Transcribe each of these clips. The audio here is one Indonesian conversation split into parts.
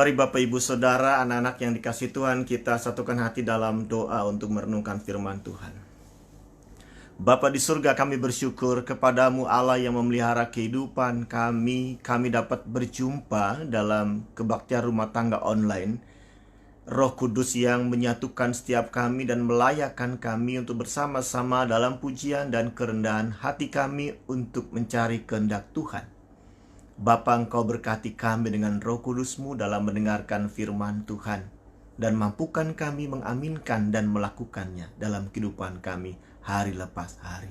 Mari Bapak Ibu Saudara, anak-anak yang dikasihi Tuhan, kita satukan hati dalam doa untuk merenungkan firman Tuhan. Bapa di surga, kami bersyukur kepadamu Allah yang memelihara kehidupan kami. Kami dapat berjumpa dalam kebaktian rumah tangga online. Roh Kudus yang menyatukan setiap kami dan melayakkan kami untuk bersama-sama dalam pujian dan kerendahan hati kami untuk mencari kehendak Tuhan. Bapa, Engkau berkati kami dengan Roh Kudus-Mu dalam mendengarkan firman Tuhan, dan mampukan kami mengaminkan dan melakukannya dalam kehidupan kami hari lepas hari.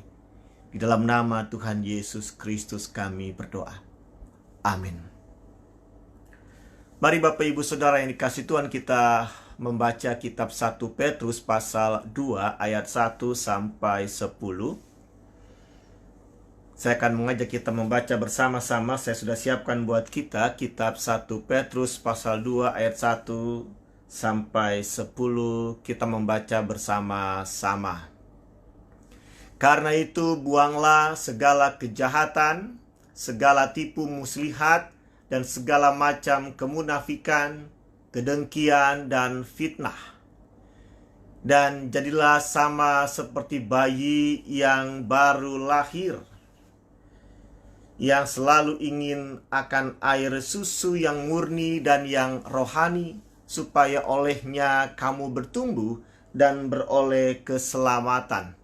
Di dalam nama Tuhan Yesus Kristus kami berdoa. Amin. Mari Bapak Ibu Saudara yang dikasihi Tuhan, kita membaca kitab 1 Petrus pasal 2 ayat 1 sampai 10. Saya akan mengajak kita membaca bersama-sama. Saya sudah siapkan buat kita kitab 1 Petrus pasal 2 ayat 1 sampai 10. Kita membaca bersama-sama. Karena itu buanglah segala kejahatan, segala tipu muslihat, dan segala macam kemunafikan, kedengkian, dan fitnah. Dan jadilah sama seperti bayi yang baru lahir, yang selalu ingin akan air susu yang murni dan yang rohani, supaya olehnya kamu bertumbuh dan beroleh keselamatan.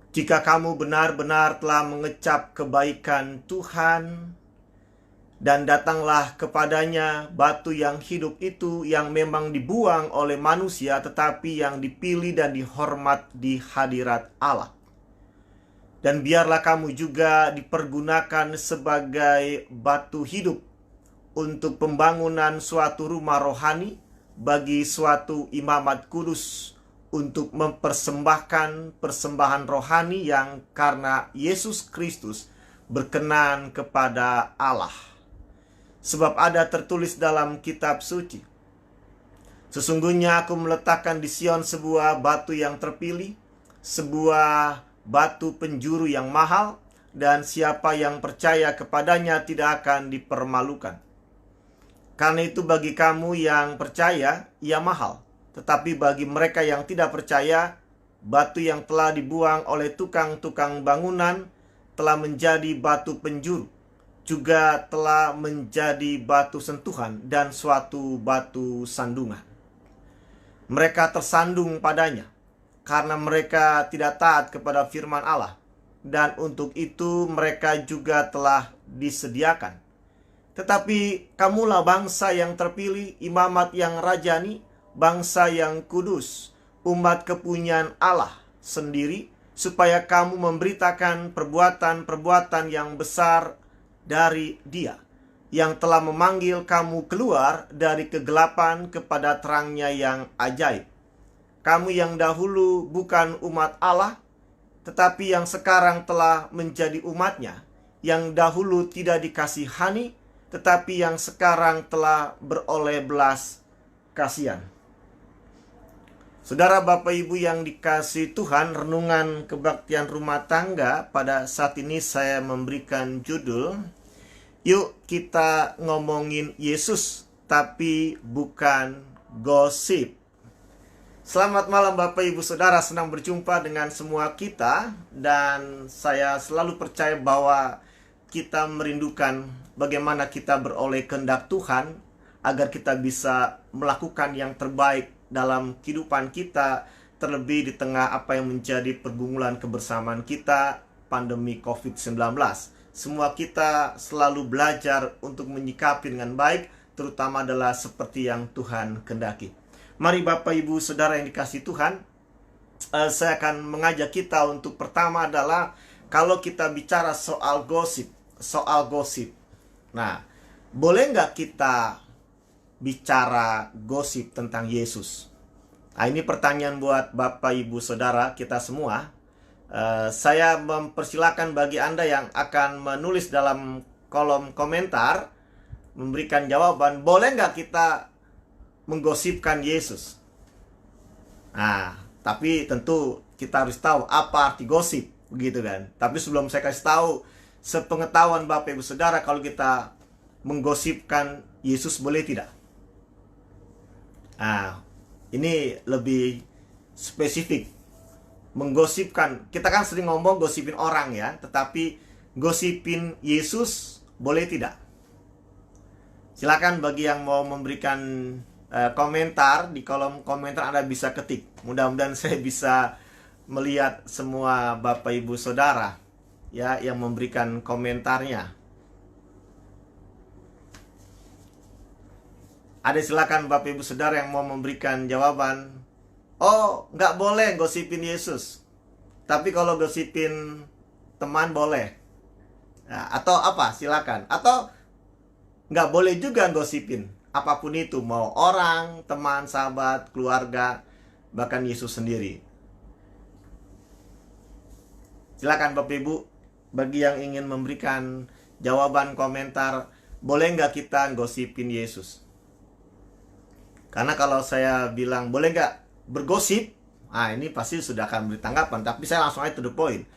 Jika kamu benar-benar telah mengecap kebaikan Tuhan, dan datanglah kepadanya batu yang hidup itu, yang memang dibuang oleh manusia, tetapi yang dipilih dan dihormat di hadirat Allah. Dan biarlah kamu juga dipergunakan sebagai batu hidup untuk pembangunan suatu rumah rohani bagi suatu imamat kudus, untuk mempersembahkan persembahan rohani yang karena Yesus Kristus berkenan kepada Allah. Sebab ada tertulis dalam kitab suci, sesungguhnya aku meletakkan di Sion sebuah batu yang terpilih, sebuah batu penjuru yang mahal, dan siapa yang percaya kepadanya tidak akan dipermalukan. Karena itu bagi kamu yang percaya, ia mahal. Tetapi bagi mereka yang tidak percaya, batu yang telah dibuang oleh tukang-tukang bangunan telah menjadi batu penjuru, juga telah menjadi batu sentuhan dan suatu batu sandungan. Mereka tersandung padanya karena mereka tidak taat kepada firman Allah, dan untuk itu mereka juga telah disediakan. Tetapi kamulah bangsa yang terpilih, imamat yang rajani, bangsa yang kudus, umat kepunyaan Allah sendiri, supaya kamu memberitakan perbuatan-perbuatan yang besar dari Dia, yang telah memanggil kamu keluar dari kegelapan kepada terangnya yang ajaib. Kamu yang dahulu bukan umat Allah, tetapi yang sekarang telah menjadi umatnya, yang dahulu tidak dikasihani, tetapi yang sekarang telah beroleh belas kasihan. Saudara Bapak Ibu yang dikasihi Tuhan, renungan kebaktian rumah tangga pada saat ini saya memberikan judul, yuk kita ngomongin Yesus tapi bukan gosip. Selamat malam Bapak Ibu Saudara, senang berjumpa dengan semua kita. Dan saya selalu percaya bahwa kita merindukan bagaimana kita beroleh kehendak Tuhan, agar kita bisa melakukan yang terbaik dalam kehidupan kita, terlebih di tengah apa yang menjadi pergumulan kebersamaan kita, pandemi COVID-19. Semua kita selalu belajar untuk menyikapi dengan baik, terutama adalah seperti yang Tuhan kehendaki. Mari Bapak Ibu Saudara yang dikasihi Tuhan, saya akan mengajak kita untuk pertama adalah kalau kita bicara soal gosip. Nah, boleh nggak kita bicara gosip tentang Yesus? Nah, ini pertanyaan buat Bapak Ibu Saudara kita semua. Saya mempersilakan bagi Anda yang akan menulis dalam kolom komentar, memberikan jawaban, boleh nggak kita menggosipkan Yesus? Nah, tapi tentu kita harus tahu apa arti gosip, begitu kan? Tapi sebelum saya kasih tahu, sepengetahuan Bapak Ibu Saudara, kalau kita menggosipkan Yesus boleh tidak? Nah, ini lebih spesifik. Menggosipkan, kita kan sering ngomong gosipin orang ya, tetapi gosipin Yesus boleh tidak? Silakan bagi yang mau memberikan komentar, di kolom komentar Anda bisa ketik. Mudah-mudahan saya bisa melihat semua Bapak Ibu Saudara ya yang memberikan komentarnya. Ada silakan Bapak Ibu Saudara yang mau memberikan jawaban. Oh, nggak boleh gosipin Yesus, tapi kalau gosipin teman boleh. Nah, atau apa? Silakan. Atau nggak boleh juga gosipin apapun itu, mau orang, teman, sahabat, keluarga, bahkan Yesus sendiri. Silakan Bapak Ibu, bagi yang ingin memberikan jawaban komentar, boleh nggak kita gosipin Yesus? Karena kalau saya bilang boleh nggak bergosip, nah ini pasti sudah akan beri tanggapan. Tapi saya langsung aja to the point.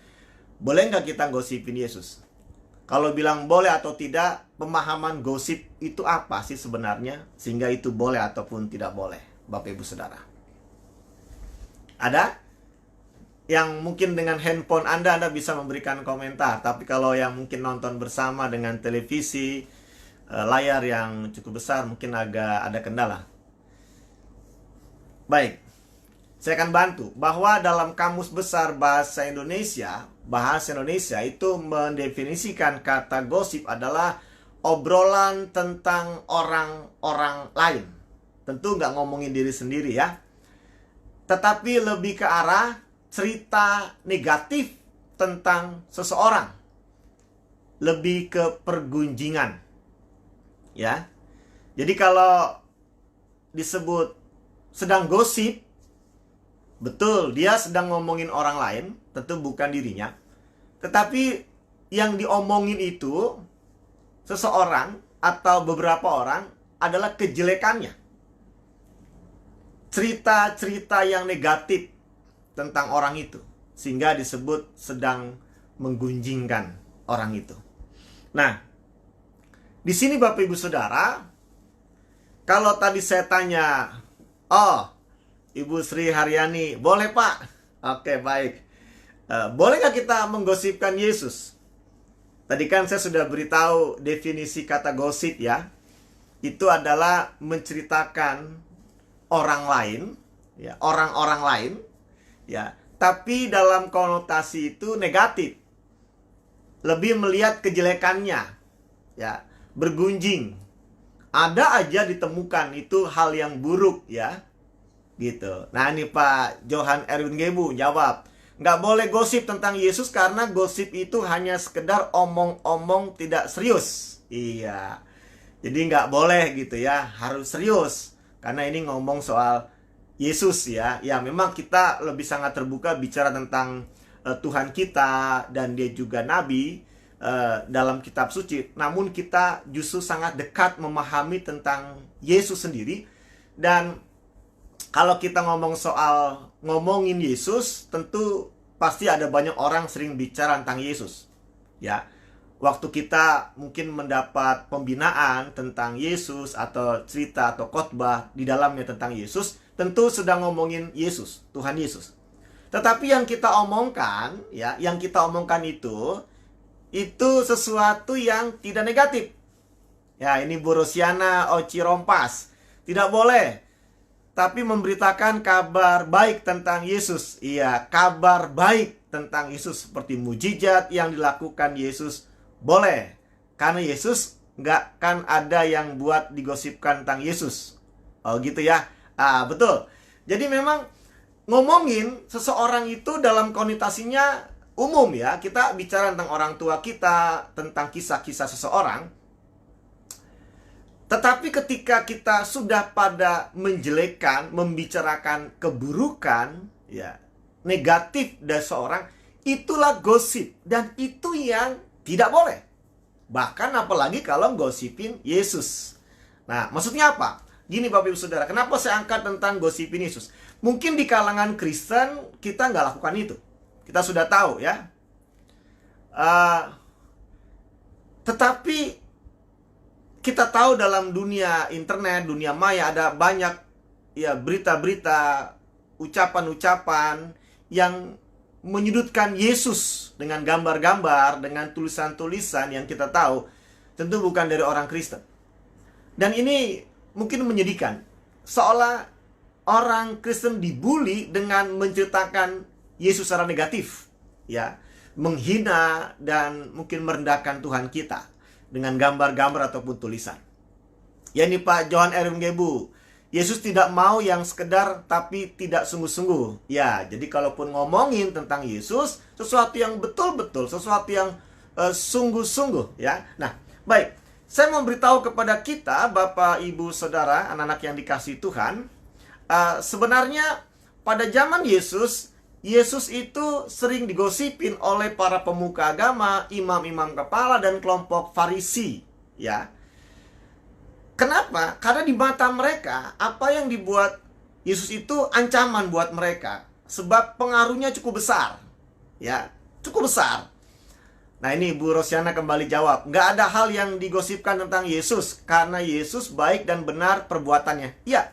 Boleh nggak kita gosipin Yesus? Kalau bilang boleh atau tidak, pemahaman gosip itu apa sih sebenarnya? Sehingga itu boleh ataupun tidak boleh, Bapak Ibu Saudara. Ada? Yang mungkin dengan handphone Anda bisa memberikan komentar. Tapi kalau yang mungkin nonton bersama dengan televisi, layar yang cukup besar, mungkin agak ada kendala. Baik, saya akan bantu bahwa dalam Kamus Besar Bahasa Indonesia itu mendefinisikan kata gosip adalah obrolan tentang orang-orang lain. Tentu nggak ngomongin diri sendiri ya, tetapi lebih ke arah cerita negatif tentang seseorang, lebih ke pergunjingan ya. Jadi kalau disebut sedang gosip, betul, dia sedang ngomongin orang lain, tentu bukan dirinya. Tetapi yang diomongin itu seseorang atau beberapa orang adalah kejelekannya. Cerita-cerita yang negatif tentang orang itu, sehingga disebut sedang menggunjingkan orang itu. Nah, di sini Bapak Ibu Saudara, kalau tadi saya tanya, oh, Ibu Sri Haryani, boleh Pak? Oke, baik. Boleh nggak kita menggosipkan Yesus? Tadi kan saya sudah beritahu definisi kata gosip ya. Itu adalah menceritakan orang lain, ya, orang-orang lain, ya. Tapi dalam konotasi itu negatif. Lebih melihat kejelekannya, ya, bergunjing. Ada aja ditemukan itu hal yang buruk ya. Gitu. Nah ini Pak Johan Erwin Gebu jawab, nggak boleh gosip tentang Yesus karena gosip itu hanya sekedar omong-omong tidak serius. Iya. Jadi nggak boleh gitu ya, harus serius. Karena ini ngomong soal Yesus ya. Ya memang kita lebih sangat terbuka bicara tentang Tuhan kita dan dia juga Nabi dalam kitab suci. Namun kita justru sangat dekat memahami tentang Yesus sendiri. Dan kalau kita ngomong soal ngomongin Yesus, tentu pasti ada banyak orang sering bicara tentang Yesus. Ya, waktu kita mungkin mendapat pembinaan tentang Yesus atau cerita atau khotbah di dalamnya tentang Yesus, tentu sedang ngomongin Yesus, Tuhan Yesus. Tetapi yang kita omongkan, ya, yang kita omongkan itu sesuatu yang tidak negatif. Ya, ini Bu Rosiana Ocirompas. Tidak boleh. Tapi memberitakan kabar baik tentang Yesus. Iya, kabar baik tentang Yesus seperti mujizat yang dilakukan Yesus boleh. Karena Yesus nggak kan ada yang buat digosipkan tentang Yesus. Oh gitu ya. Betul. Jadi memang ngomongin seseorang itu dalam konotasinya umum ya. Kita bicara tentang orang tua kita, tentang kisah-kisah seseorang. Tetapi ketika kita sudah pada menjelekkan, membicarakan keburukan, ya, negatif dari seorang, itulah gosip. Dan itu yang tidak boleh. Bahkan apalagi kalau gosipin Yesus. Nah, maksudnya apa? Gini Bapak Ibu Saudara, kenapa saya angkat tentang gosipin Yesus? Mungkin di kalangan Kristen kita nggak lakukan itu. Kita sudah tahu ya. Tetapi kita tahu dalam dunia internet, dunia maya ada banyak ya berita-berita, ucapan-ucapan yang menyudutkan Yesus dengan gambar-gambar, dengan tulisan-tulisan yang kita tahu tentu bukan dari orang Kristen. Dan ini mungkin menyedihkan, seolah orang Kristen dibully dengan menceritakan Yesus secara negatif, ya, menghina dan mungkin merendahkan Tuhan kita dengan gambar-gambar ataupun tulisan. Ya, ini Pak Johan Erwin Gebu, Yesus tidak mau yang sekedar tapi tidak sungguh-sungguh. Ya, jadi kalaupun ngomongin tentang Yesus, sesuatu yang betul-betul, sesuatu yang sungguh-sungguh, ya. Nah, baik, saya mau beritahu kepada kita, Bapak, Ibu, Saudara, anak-anak yang dikasihi Tuhan, sebenarnya pada zaman Yesus itu sering digosipin oleh para pemuka agama, imam-imam kepala, dan kelompok Farisi, ya. Kenapa? Karena di mata mereka, apa yang dibuat Yesus itu ancaman buat mereka. Sebab pengaruhnya cukup besar. Ya, cukup besar. Nah, ini Bu Rosiana kembali jawab. Nggak ada hal yang digosipkan tentang Yesus, karena Yesus baik dan benar perbuatannya. Ya,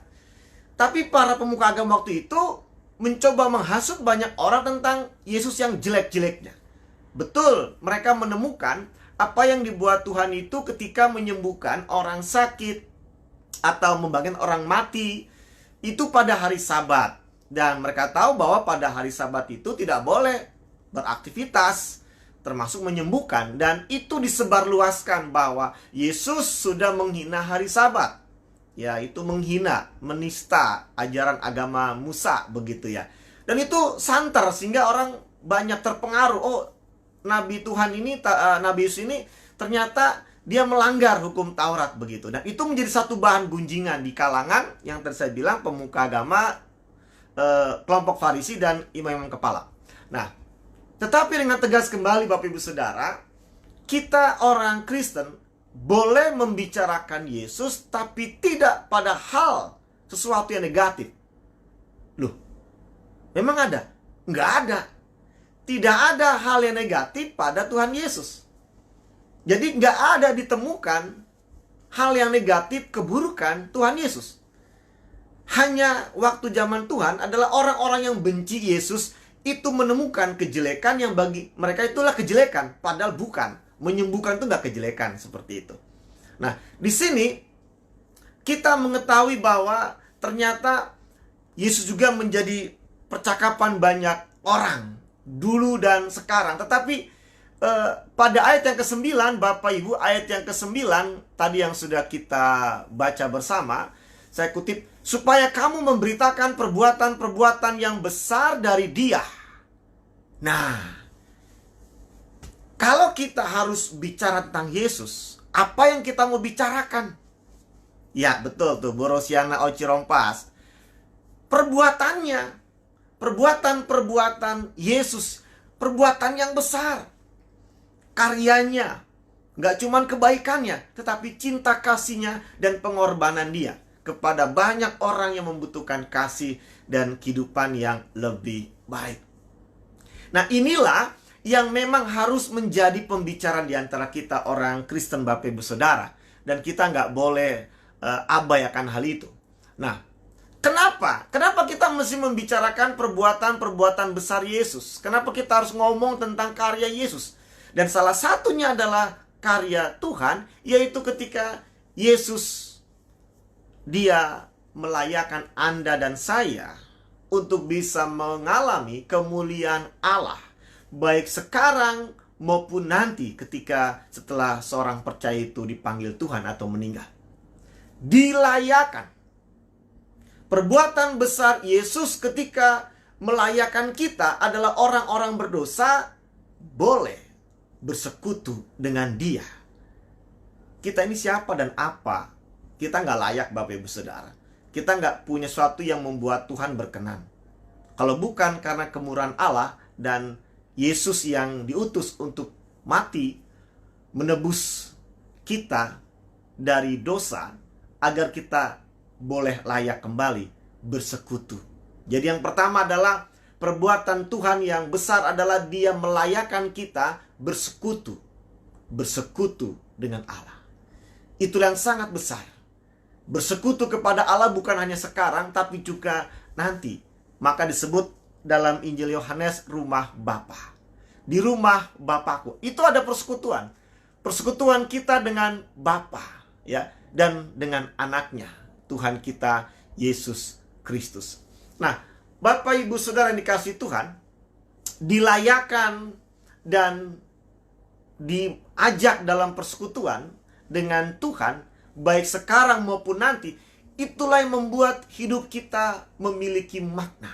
tapi para pemuka agama waktu itu mencoba menghasut banyak orang tentang Yesus yang jelek-jeleknya. Betul, mereka menemukan apa yang dibuat Tuhan itu ketika menyembuhkan orang sakit atau membangunkan orang mati itu pada hari Sabat. Dan mereka tahu bahwa pada hari Sabat itu tidak boleh beraktivitas, termasuk menyembuhkan. Dan itu disebarluaskan bahwa Yesus sudah menghina hari Sabat. Ya, itu menghina, menista ajaran agama Musa, begitu ya. Dan itu santer sehingga orang banyak terpengaruh. Oh, Nabi Tuhan ini, Nabi Yesus ini ternyata dia melanggar hukum Taurat, begitu. Dan itu menjadi satu bahan gunjingan di kalangan yang tadi saya bilang pemuka agama, kelompok Farisi dan imam-imam kepala. Nah, tetapi dengan tegas kembali Bapak Ibu Saudara, kita orang Kristen boleh membicarakan Yesus tapi tidak pada hal sesuatu yang negatif. Loh, memang ada? Nggak ada. Tidak ada hal yang negatif pada Tuhan Yesus. Jadi nggak ada ditemukan hal yang negatif, keburukan Tuhan Yesus. Hanya waktu zaman Tuhan adalah orang-orang yang benci Yesus itu menemukan kejelekan yang bagi mereka itulah kejelekan. Padahal bukan. Menyembuhkan itu nggak kejelekan seperti itu. Nah, di sini kita mengetahui bahwa ternyata Yesus juga menjadi percakapan banyak orang dulu dan sekarang. Tetapi pada ayat yang ke-9, Bapak Ibu, ayat yang ke-9 tadi yang sudah kita baca bersama, saya kutip, supaya kamu memberitakan perbuatan-perbuatan yang besar dari Dia. Nah, kalau kita harus bicara tentang Yesus, apa yang kita mau bicarakan? Ya, betul tuh, Bu Rosiana Ocirompas. Perbuatannya, perbuatan-perbuatan Yesus, perbuatan yang besar. Karyanya, nggak cuman kebaikannya, tetapi cinta kasihnya dan pengorbanan Dia kepada banyak orang yang membutuhkan kasih dan kehidupan yang lebih baik. Nah, inilah yang memang harus menjadi pembicaraan di antara kita orang Kristen, Bapak Ibu Saudara. Dan kita nggak boleh abai akan hal itu. Nah, kenapa? Kenapa kita mesti membicarakan perbuatan-perbuatan besar Yesus? Kenapa kita harus ngomong tentang karya Yesus? Dan salah satunya adalah karya Tuhan, yaitu ketika Yesus, Dia melayakkan Anda dan saya untuk bisa mengalami kemuliaan Allah, baik sekarang maupun nanti ketika setelah seorang percaya itu dipanggil Tuhan atau meninggal. Dilayakkan. Perbuatan besar Yesus ketika melayakkan kita adalah orang-orang berdosa boleh bersekutu dengan Dia. Kita ini siapa dan apa? Kita nggak layak, Bapak Ibu Saudara. Kita nggak punya sesuatu yang membuat Tuhan berkenan. Kalau bukan karena kemurahan Allah dan Yesus yang diutus untuk mati, menebus kita dari dosa, agar kita boleh layak kembali bersekutu. Jadi yang pertama adalah perbuatan Tuhan yang besar adalah Dia melayakkan kita bersekutu dengan Allah. Itulah yang sangat besar. Bersekutu kepada Allah bukan hanya sekarang, tapi juga nanti. Maka disebut dalam Injil Yohanes rumah Bapa. Di rumah Bapakku. Itu ada persekutuan. Persekutuan kita dengan Bapa, ya, dan dengan anaknya, Tuhan kita Yesus Kristus. Nah, Bapak Ibu Saudara yang dikasihi Tuhan, dilayakan dan diajak dalam persekutuan dengan Tuhan, baik sekarang maupun nanti, itulah yang membuat hidup kita memiliki makna,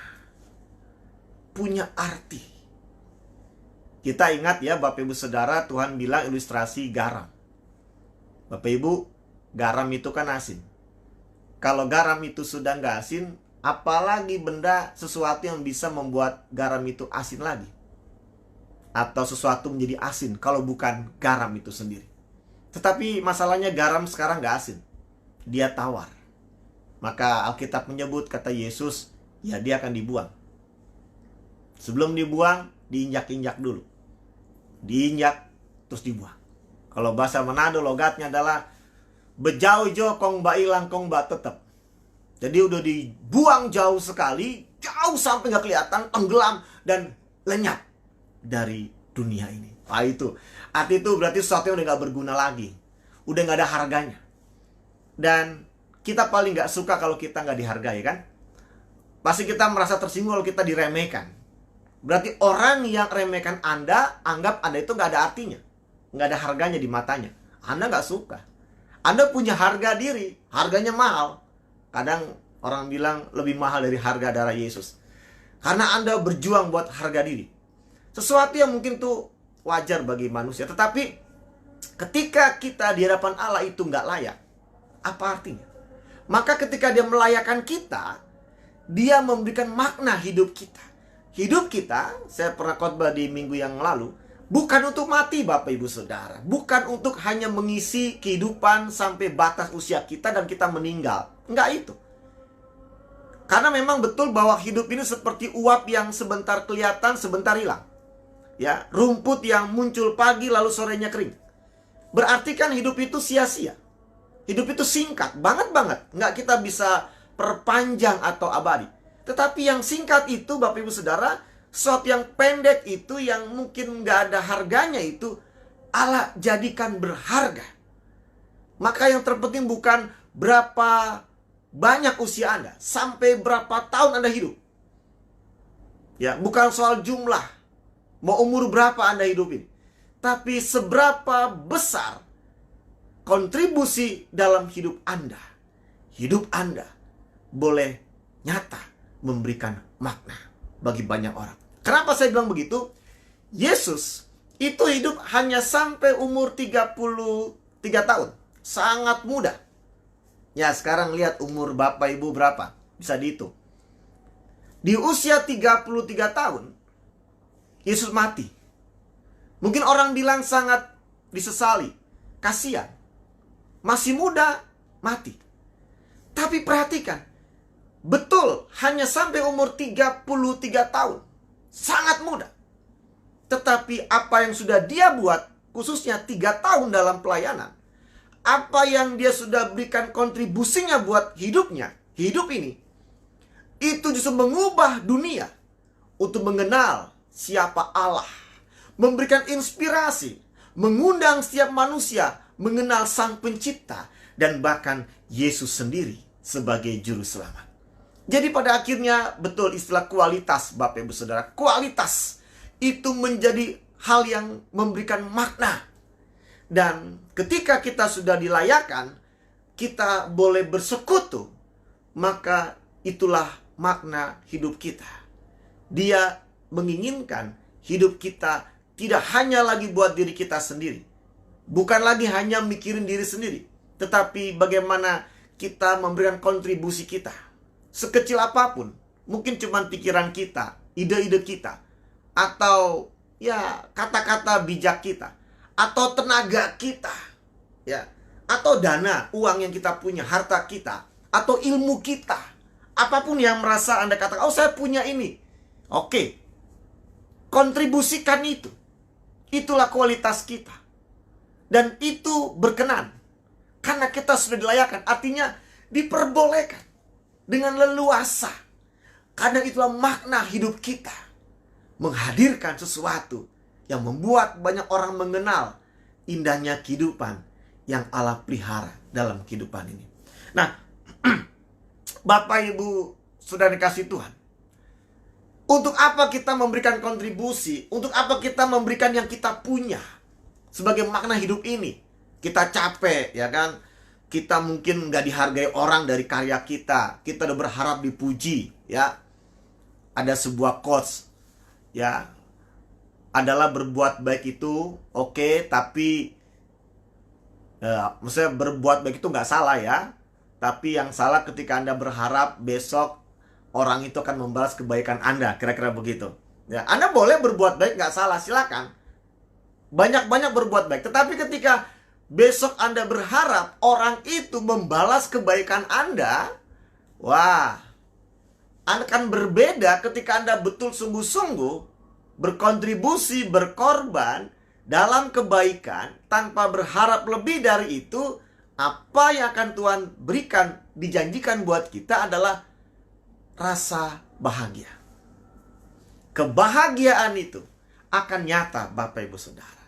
punya arti. Kita ingat ya Bapak Ibu Saudara, Tuhan bilang ilustrasi garam. Bapak Ibu, garam itu kan asin. Kalau garam itu sudah nggak asin, apalagi benda sesuatu yang bisa membuat garam itu asin lagi. Atau sesuatu menjadi asin kalau bukan garam itu sendiri. Tetapi masalahnya garam sekarang gak asin. Dia tawar. Maka Alkitab menyebut, kata Yesus, ya dia akan dibuang. Sebelum dibuang, diinjak-injak dulu. Diinjak, terus dibuang. Kalau bahasa Manado logatnya adalah bejauh-jauh kong ba ilang kong ba tetep. Jadi udah dibuang jauh sekali, jauh sampai gak kelihatan, tenggelam dan lenyap dari dunia ini. Nah itu, arti itu berarti sesuatu yang udah gak berguna lagi, udah gak ada harganya. Dan kita paling gak suka kalau kita gak dihargai kan. Pasti kita merasa tersinggung kalau kita diremehkan. Berarti orang yang remehkan Anda, anggap Anda itu gak ada artinya, gak ada harganya di matanya. Anda gak suka. Anda punya harga diri, harganya mahal. Kadang orang bilang lebih mahal dari harga darah Yesus. Karena Anda berjuang buat harga diri. Sesuatu yang mungkin tuh wajar bagi manusia. Tetapi ketika kita di hadapan Allah itu nggak layak, apa artinya? Maka ketika dia melayakkan kita, dia memberikan makna hidup kita. Hidup kita, saya pernah khotbah di minggu yang lalu, bukan untuk mati Bapak Ibu Saudara. Bukan untuk hanya mengisi kehidupan sampai batas usia kita dan kita meninggal. Enggak itu. Karena memang betul bahwa hidup ini seperti uap yang sebentar kelihatan, sebentar hilang. Ya, rumput yang muncul pagi lalu sorenya kering. Berarti kan hidup itu sia-sia. Hidup itu singkat, banget. Nggak kita bisa perpanjang atau abadi. Tetapi yang singkat itu Bapak Ibu Saudara, sesuatu yang pendek itu, yang mungkin nggak ada harganya itu, Allah jadikan berharga. Maka yang terpenting bukan berapa banyak usia Anda, sampai berapa tahun Anda hidup. Ya, bukan soal jumlah. Mau umur berapa Anda hidup ini, tapi seberapa besar kontribusi dalam hidup Anda. Hidup Anda boleh nyata memberikan makna bagi banyak orang. Kenapa saya bilang begitu? Yesus itu hidup hanya sampai umur 33 tahun. Sangat muda. Ya, sekarang lihat umur Bapak Ibu berapa, bisa dihitung. Di usia 33 tahun Yesus mati. Mungkin orang bilang sangat disesali, kasihan, masih muda mati. Tapi perhatikan, betul hanya sampai umur 33 tahun, sangat muda. Tetapi apa yang sudah dia buat, khususnya 3 tahun dalam pelayanan, apa yang dia sudah berikan kontribusinya buat hidupnya, hidup ini, itu justru mengubah dunia untuk mengenal siapa Allah, memberikan inspirasi, mengundang setiap manusia mengenal Sang Pencipta, dan bahkan Yesus sendiri sebagai juru selamat. Jadi pada akhirnya betul istilah kualitas Bapak Ibu Saudara, kualitas itu menjadi hal yang memberikan makna. Dan ketika kita sudah dilayakan, kita boleh bersekutu, maka itulah makna hidup kita. Dia menginginkan hidup kita tidak hanya lagi buat diri kita sendiri, bukan lagi hanya mikirin diri sendiri, tetapi bagaimana kita memberikan kontribusi kita, sekecil apapun. Mungkin cuma pikiran kita, ide-ide kita, atau ya kata-kata bijak kita, atau tenaga kita, ya, atau dana, uang yang kita punya, harta kita, atau ilmu kita. Apapun yang merasa Anda katakan, oh saya punya ini, oke, kontribusikan itu. Itulah kualitas kita. Dan itu berkenan. Karena kita sudah dilayakan. Artinya Diperbolehkan dengan leluasa. Karena itulah makna hidup kita. Menghadirkan sesuatu yang membuat banyak orang mengenal indahnya kehidupan yang Allah pelihara dalam kehidupan ini. Nah, Bapak Ibu sudah dikasih Tuhan, untuk apa kita memberikan kontribusi? Untuk apa kita memberikan yang kita punya sebagai makna hidup ini? Kita capek, ya kan? Kita mungkin nggak dihargai orang dari karya kita. Kita udah berharap dipuji, ya. Ada sebuah quotes, ya, adalah berbuat baik itu oke, tapi maksudnya berbuat baik itu nggak salah, ya. Tapi yang salah ketika Anda berharap besok orang itu akan membalas kebaikan Anda. Kira-kira begitu, ya. Anda boleh berbuat baik, nggak salah, silakan. Banyak-banyak berbuat baik. Tetapi ketika besok Anda berharap orang itu membalas kebaikan Anda, wah, akan berbeda ketika Anda betul sungguh-sungguh berkontribusi, berkorban dalam kebaikan tanpa berharap lebih dari itu. Apa yang akan Tuhan berikan, dijanjikan buat kita adalah rasa bahagia. Kebahagiaan itu akan nyata, Bapak Ibu Saudara.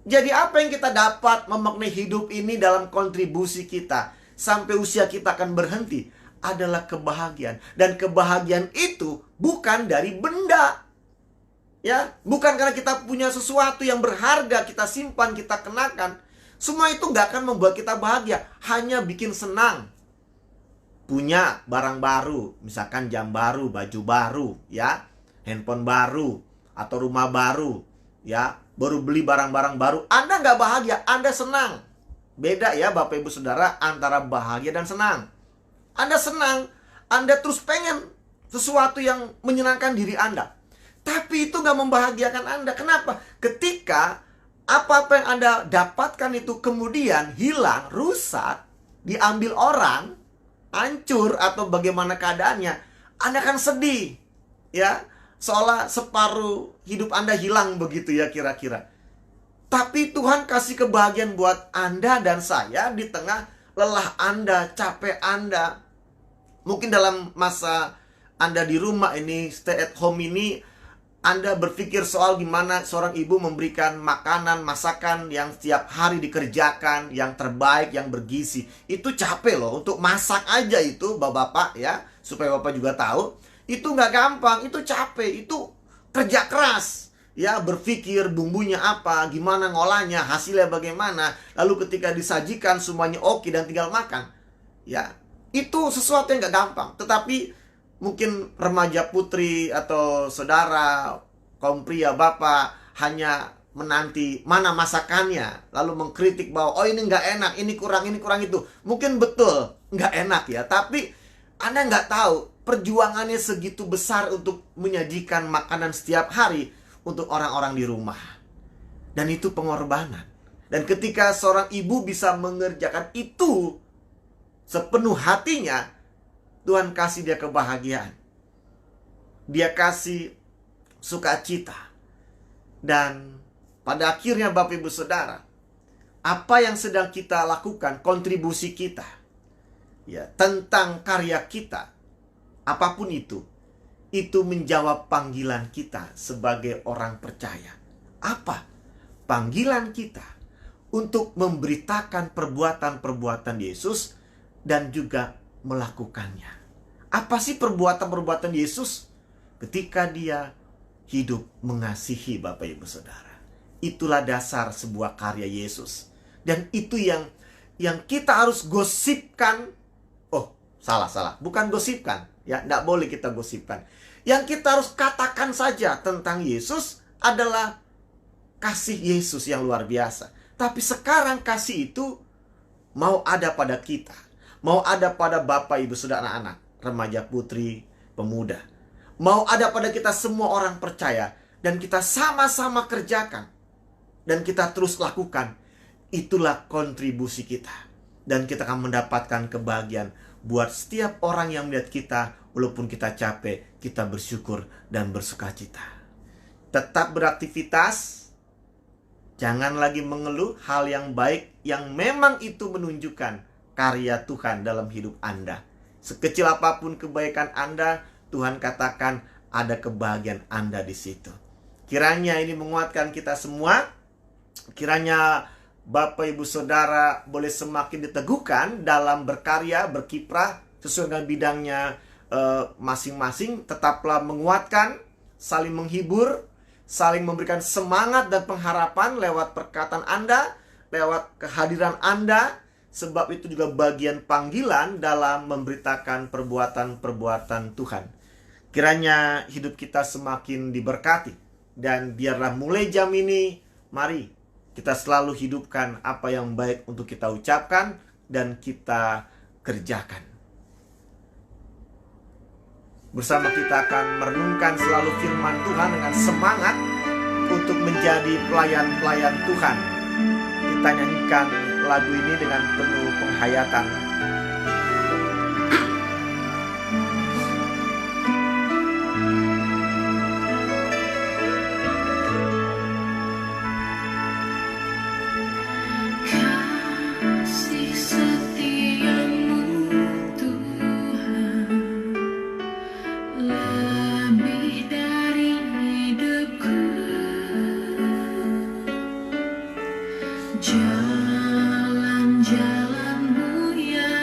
Jadi apa yang kita dapat memaknai hidup ini dalam kontribusi kita sampai usia kita akan berhenti adalah kebahagiaan. Dan kebahagiaan itu bukan dari benda, ya, bukan karena kita punya sesuatu yang berharga, kita simpan, kita kenakan. Semua itu nggak akan membuat kita bahagia, hanya bikin senang. Punya barang baru, misalkan jam baru, baju baru, ya, handphone baru, atau rumah baru, ya, baru beli barang-barang baru. Anda nggak bahagia, Anda senang. Beda ya Bapak Ibu Saudara antara bahagia dan senang. Anda senang, Anda terus pengen sesuatu yang menyenangkan diri Anda. Tapi itu nggak membahagiakan Anda. Kenapa? Ketika apa-apa yang Anda dapatkan itu kemudian hilang, rusak, diambil orang, hancur atau bagaimana keadaannya, Anda akan sedih, ya, seolah separuh hidup Anda hilang begitu ya kira-kira. Tapi Tuhan kasih kebahagiaan buat Anda dan saya di tengah lelah Anda, capek Anda. Mungkin dalam masa Anda di rumah ini, stay at home ini, Anda berpikir soal gimana seorang ibu memberikan makanan, masakan yang setiap hari dikerjakan, yang terbaik, yang bergizi. Itu capek loh, untuk masak aja itu, bapak-bapak ya, supaya bapak juga tahu. Itu nggak gampang, itu capek, itu kerja keras. Ya, berpikir bumbunya apa, gimana ngolahnya, hasilnya bagaimana. Lalu ketika disajikan semuanya oke dan tinggal makan. Ya, itu sesuatu yang nggak gampang. Tetapi mungkin remaja putri atau saudara, kaum pria, bapak hanya menanti mana masakannya, lalu mengkritik bahwa oh ini nggak enak, ini kurang itu. Mungkin betul nggak enak ya, tapi Anda nggak tahu perjuangannya segitu besar untuk menyajikan makanan setiap hari untuk orang-orang di rumah. Dan itu pengorbanan. Dan ketika seorang ibu bisa mengerjakan itu sepenuh hatinya, Tuhan kasih dia kebahagiaan. Dia kasih sukacita. Dan pada akhirnya Bapak Ibu Saudara, apa yang sedang kita lakukan, kontribusi kita, ya, tentang karya kita, apapun itu menjawab panggilan kita sebagai orang percaya. Apa? Panggilan kita untuk memberitakan perbuatan-perbuatan Yesus dan juga melakukannya. Apa sih perbuatan-perbuatan Yesus? Ketika dia hidup mengasihi Bapak Ibu Saudara. Itulah dasar sebuah karya Yesus. Dan itu yang kita harus gosipkan. Oh, salah. Bukan gosipkan. Ya, tidak boleh kita gosipkan. Yang kita harus katakan saja tentang Yesus adalah kasih Yesus yang luar biasa. Tapi sekarang kasih itu mau ada pada kita. Mau ada pada Bapak Ibu Saudara anak-anak, remaja putri, pemuda. Mau ada pada kita semua orang percaya. Dan kita sama-sama kerjakan. Dan kita terus lakukan. Itulah kontribusi kita. Dan kita akan mendapatkan kebahagiaan buat setiap orang yang melihat kita. Walaupun kita capek, kita bersyukur dan bersukacita. Tetap beraktivitas. Jangan lagi mengeluh hal yang baik yang memang itu menunjukkan karya Tuhan dalam hidup Anda. Sekecil apapun kebaikan Anda, Tuhan katakan ada kebahagiaan Anda di situ. Kiranya ini menguatkan kita semua. Kiranya Bapak Ibu Saudara boleh semakin diteguhkan dalam berkarya, berkiprah sesuai dengan bidangnya masing-masing. Tetaplah menguatkan, saling menghibur, saling memberikan semangat dan pengharapan lewat perkataan Anda, lewat kehadiran Anda. Sebab itu juga bagian panggilan dalam memberitakan perbuatan-perbuatan Tuhan. Kiranya hidup kita semakin diberkati. Dan biarlah mulai jam ini, mari kita selalu hidupkan apa yang baik untuk kita ucapkan dan kita kerjakan. Bersama kita akan merenungkan selalu firman Tuhan dengan semangat untuk menjadi pelayan-pelayan Tuhan. Kita nyanyikan lagu ini dengan penuh penghayatan. Kasih setiamu Tuhan lebih dari hidupku. Jalan-jalanmu yang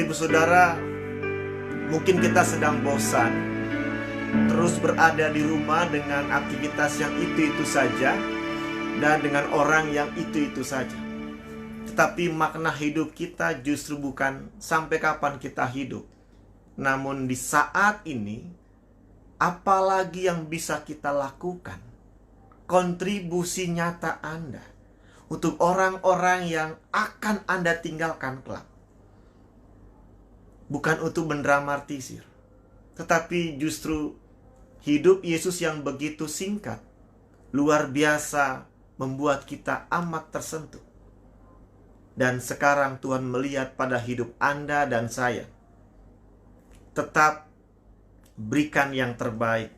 Bapak Ibu Saudara, mungkin kita sedang bosan terus berada di rumah dengan aktivitas yang itu-itu saja dan dengan orang yang itu-itu saja. Tetapi makna hidup kita justru bukan sampai kapan kita hidup, namun di saat ini, apalagi yang bisa kita lakukan, kontribusi nyata Anda untuk orang-orang yang akan Anda tinggalkan kelak. Bukan untuk mendramatisir, tetapi justru hidup Yesus yang begitu singkat, luar biasa, membuat kita amat tersentuh. Dan sekarang Tuhan melihat pada hidup Anda dan saya. Tetap berikan yang terbaik.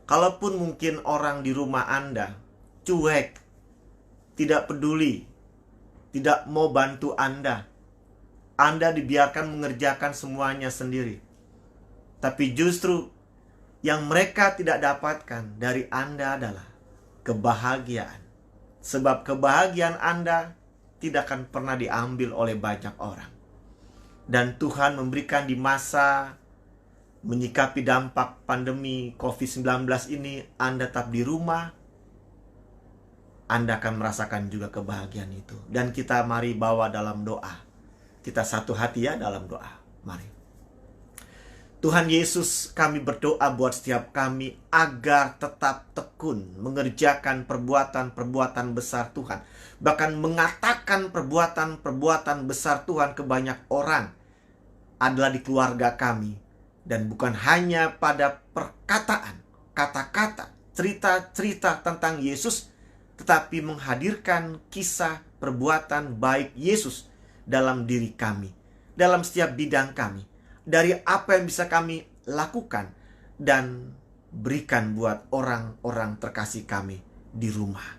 Kalaupun mungkin orang di rumah Anda cuek, tidak peduli, tidak mau bantu Anda dibiarkan mengerjakan semuanya sendiri. Tapi justru yang mereka tidak dapatkan dari Anda adalah kebahagiaan. Sebab kebahagiaan Anda tidak akan pernah diambil oleh banyak orang. Dan Tuhan memberikan di masa menyikapi dampak pandemi COVID-19 ini, Anda tetap di rumah, Anda akan merasakan juga kebahagiaan itu. Dan kita mari bawa dalam doa. Kita satu hati ya dalam doa. Mari. Tuhan Yesus, kami berdoa buat setiap kami agar tetap tekun mengerjakan perbuatan-perbuatan besar Tuhan. Bahkan mengatakan perbuatan-perbuatan besar Tuhan ke banyak orang adalah di keluarga kami. Dan bukan hanya pada perkataan, kata-kata, cerita-cerita tentang Yesus, tetapi menghadirkan kisah perbuatan baik Yesus dalam diri kami, dalam setiap bidang kami, dari apa yang bisa kami lakukan dan berikan buat orang-orang terkasih kami di rumah.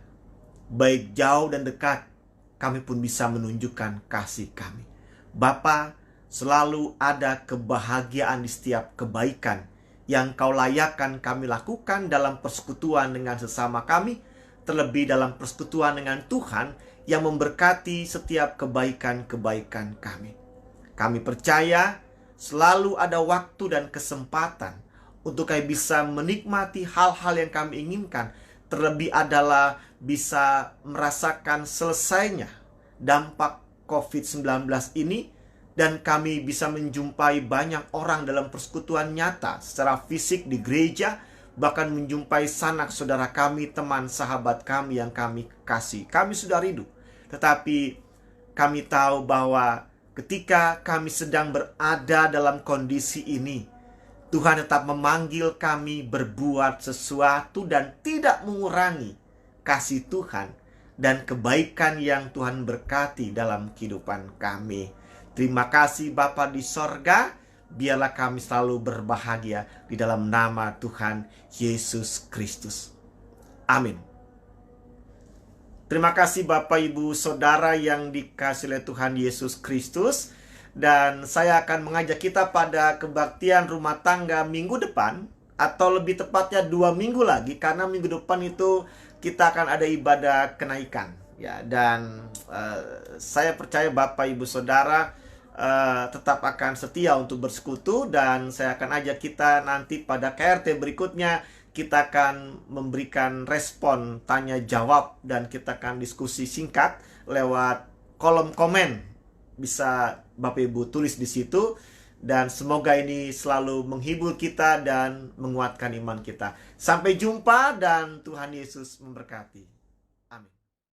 Baik jauh dan dekat, kami pun bisa menunjukkan kasih kami. Bapa, selalu ada kebahagiaan di setiap kebaikan yang Kau layakkan kami lakukan dalam persekutuan dengan sesama kami, terlebih dalam persekutuan dengan Tuhan yang memberkati setiap kebaikan-kebaikan kami. Kami percaya selalu ada waktu dan kesempatan untuk kami bisa menikmati hal-hal yang kami inginkan. Terlebih adalah bisa merasakan selesainya dampak COVID-19 ini, dan kami bisa menjumpai banyak orang dalam persekutuan nyata secara fisik di gereja, bahkan menjumpai sanak saudara kami, teman sahabat kami yang kami kasih. Kami sudah rindu. Tetapi kami tahu bahwa ketika kami sedang berada dalam kondisi ini, Tuhan tetap memanggil kami berbuat sesuatu dan tidak mengurangi kasih Tuhan dan kebaikan yang Tuhan berkati dalam kehidupan kami. Terima kasih Bapa di sorga, biarlah kami selalu berbahagia di dalam nama Tuhan Yesus Kristus. Amin. Terima kasih Bapak Ibu Saudara yang dikasihi oleh Tuhan Yesus Kristus. Dan saya akan mengajak kita pada kebaktian rumah tangga minggu depan, atau lebih tepatnya 2 minggu lagi, karena minggu depan itu kita akan ada ibadah kenaikan ya. Dan saya percaya Bapak Ibu Saudara tetap akan setia untuk bersekutu. Dan saya akan ajak kita nanti pada KRT berikutnya, kita akan memberikan respon tanya jawab dan kita akan diskusi singkat lewat kolom komen. Bisa Bapak Ibu tulis di situ, dan semoga ini selalu menghibur kita dan menguatkan iman kita. Sampai jumpa dan Tuhan Yesus memberkati.